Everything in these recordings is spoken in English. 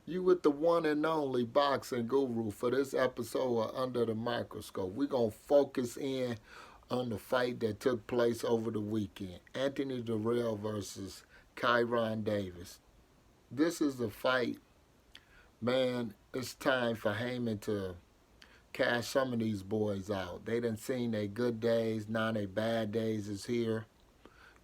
You with the one and only boxing guru for this episode of Under the Microscope. We're going to focus in on the fight that took place over the weekend. Anthony Dirrell versus Kyron Davis. This is the fight, man. It's time for Heyman to cash some of these boys out. They done seen their good days, now their bad days is here.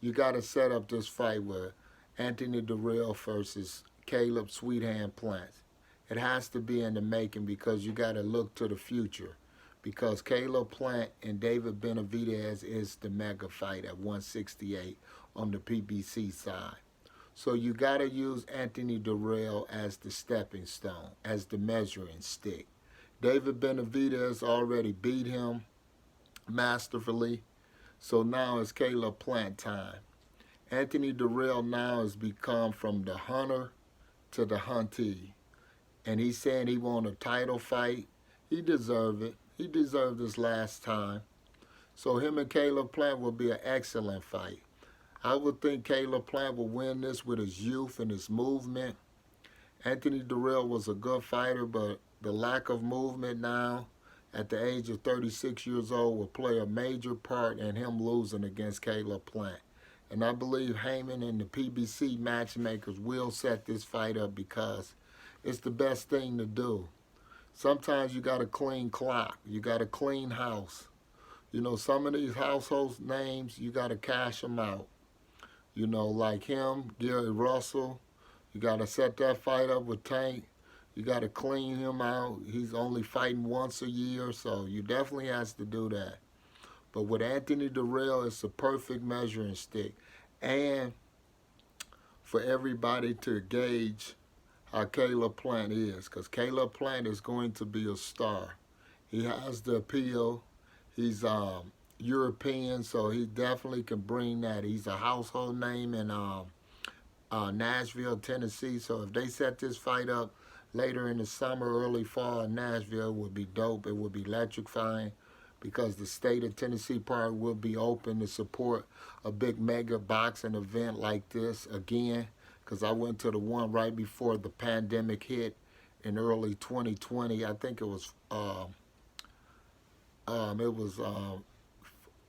You got to set up this fight with Anthony Dirrell versus Caleb Sweethand Plants. It has to be in the making because you got to look to the future. Because Caleb Plant and David Benavidez is the mega fight at 168 on the PBC side. So you got to use Anthony Dirrell as the stepping stone, as the measuring stick. David Benavidez already beat him masterfully. So now it's Caleb Plant time. Anthony Dirrell now has become from the hunter to the huntee. And he's saying he want a title fight. He deserved it. He deserved this last time. So him and Caleb Plant will be an excellent fight. I would think Caleb Plant will win this with his youth and his movement. Anthony Dirrell was a good fighter, but the lack of movement now at the age of 36 years old will play a major part in him losing against Caleb Plant. And I believe Heyman and the PBC matchmakers will set this fight up because it's the best thing to do. Sometimes you got a clean clock. You got a clean house. You know, some of these household names, you got to cash them out. You know, like him, Gary Russell. You got to set that fight up with Tank. You got to clean him out. He's only fighting once a year, so you definitely has to do that. But with Anthony Dirrell, it's a perfect measuring stick. And for everybody to gauge how Caleb Plant is, because Caleb Plant is going to be a star. He has the appeal. He's European, so he definitely can bring that. He's a household name in Nashville, Tennessee. So if they set this fight up later in the summer, early fall in Nashville, it would be dope. It would be electrifying because the state of Tennessee part will be open to support a big mega boxing event like this again. Because I went to the one right before the pandemic hit in early 2020. I think it was the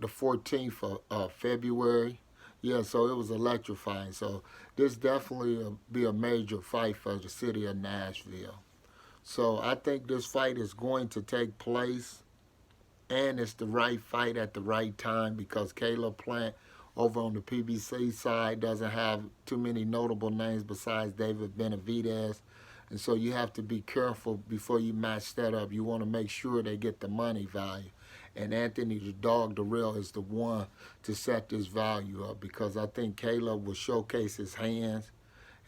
14th of February. Yeah, so it was electrifying. So this definitely will be a major fight for the city of Nashville. So I think this fight is going to take place, and it's the right fight at the right time because Caleb Plant over on the PBC side doesn't have too many notable names besides David Benavidez. And so you have to be careful before you match that up. You want to make sure they get the money value. And Anthony the Dog Dirrell is the one to set this value up because I think Caleb will showcase his hands,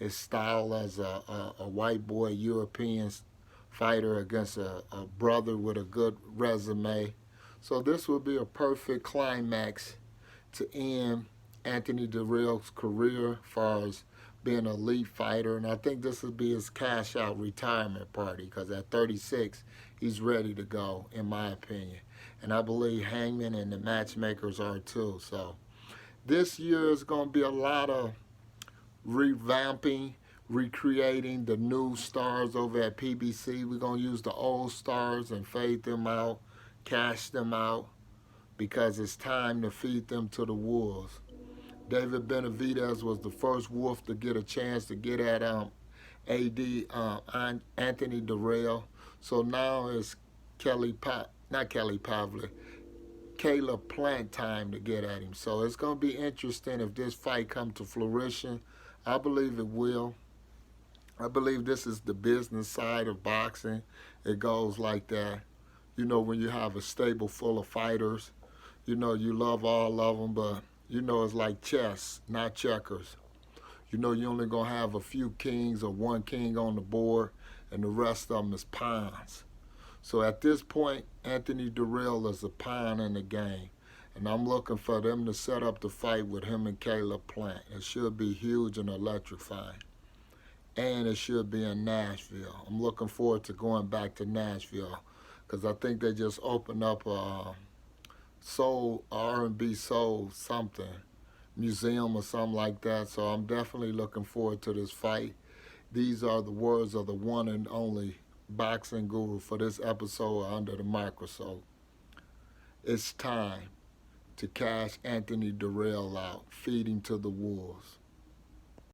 his style as a white boy European fighter against a brother with a good resume. So this will be a perfect climax to end Anthony Dirrell's career as far as being an elite fighter. And I think this will be his cash out retirement party because at 36, he's ready to go, in my opinion. And I believe Hangman and the matchmakers are too. So this year is going to be a lot of revamping, recreating the new stars over at PBC. We're going to use the old stars and fade them out, cash them out, because it's time to feed them to the wolves. David Benavidez was the first wolf to get a chance to get at Anthony Dirrell. So now it's Caleb Plant time to get at him. So it's going to be interesting if this fight comes to fruition. I believe it will. I believe this is the business side of boxing. It goes like that. You know, when you have a stable full of fighters, you know, you love all of them, but you know, it's like chess, not checkers. You know, you're only going to have a few kings or one king on the board, and the rest of them is pawns. So at this point, Anthony Dirrell is a pawn in the game. And I'm looking for them to set up the fight with him and Caleb Plant. It should be huge and electrifying. And it should be in Nashville. I'm looking forward to going back to Nashville because I think they just opened up a soul, R&B soul something, museum or something like that. So I'm definitely looking forward to this fight. These are the words of the one and only boxing guru for this episode of Under the Microscope. It's time to cash Anthony Dirrell out, feeding to the wolves.